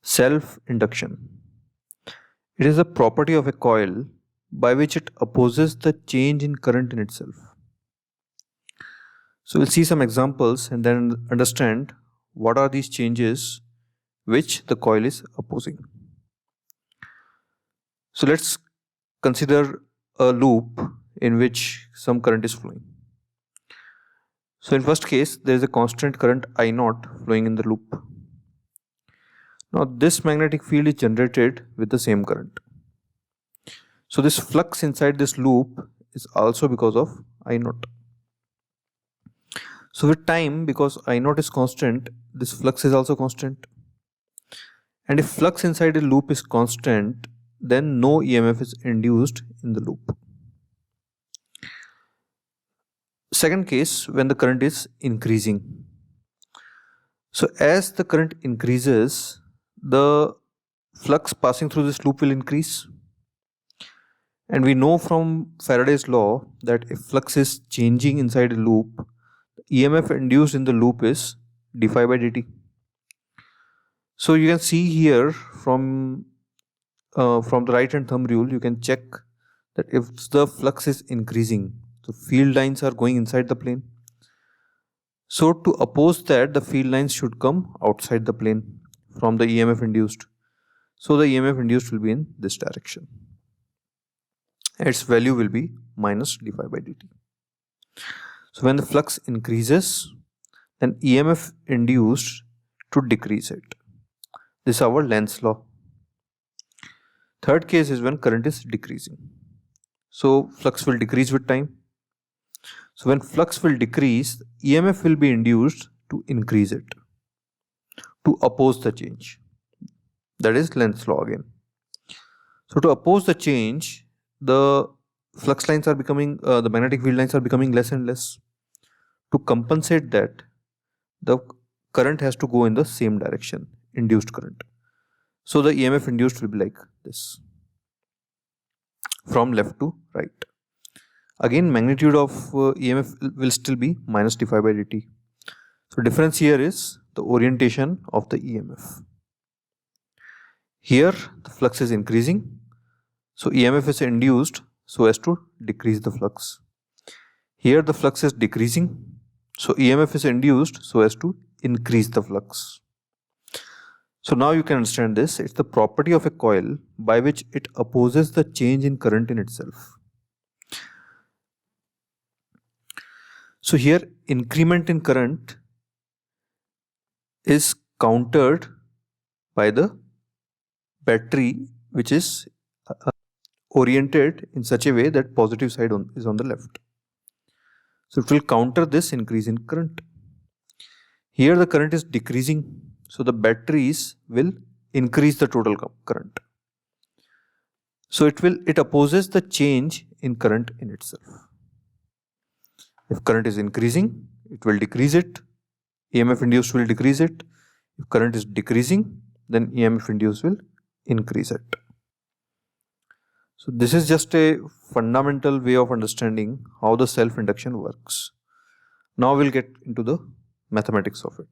Self-induction. It is a property of a coil by which it opposes the change in current in itself. So we'll see some examples and then understand what are these changes which the coil is opposing. So let's consider a loop in which some current is flowing. So in first case, there is a constant current I naught flowing in the loop. Now this magnetic field is generated with the same current. So this flux inside this loop is also because of I naught. So with time, because I naught is constant, this flux is also constant. And if flux inside a loop is constant, then no EMF is induced in the loop. Second case, when the current is increasing. So as the current increases, the flux passing through this loop will increase. And we know from Faraday's law that if flux is changing inside a loop, the EMF induced in the loop is d phi by dt. So you can see here from the right hand thumb rule, you can check that if the flux is increasing, the field lines are going inside the plane. So to oppose that, the field lines should come outside the plane from the EMF induced. So the EMF induced will be in this direction. Its value will be minus d phi by dt. So when the flux increases, then EMF induced to decrease it. This is our Lenz's law. Third case is when current is decreasing. So flux will decrease with time. So when flux will decrease, EMF will be induced to increase it, to oppose the change. That is Lenz's law again. So to oppose the change, the flux lines are becoming, the magnetic field lines are becoming less and less. To compensate that, the current has to go in the same direction, induced current. So the EMF induced will be like this, from left to right. Again, magnitude of EMF will still be minus d phi by dt. So difference here is the orientation of the EMF. Here the flux is increasing, so EMF is induced so as to decrease the flux. Here the flux is decreasing, so EMF is induced so as to increase the flux. So now you can understand this. It's the property of a coil by which it opposes the change in current in itself. So here increment in current is countered by the battery, which is oriented in such a way that positive side is on the left. So it will counter this increase in current. Here the current is decreasing, so the batteries will increase the total current. So it opposes the change in current in itself. If current is increasing, it will decrease it. EMF induced will decrease it. If current is decreasing, then EMF induced will increase it. So this is just a fundamental way of understanding how the self-induction works. Now we'll get into the mathematics of it.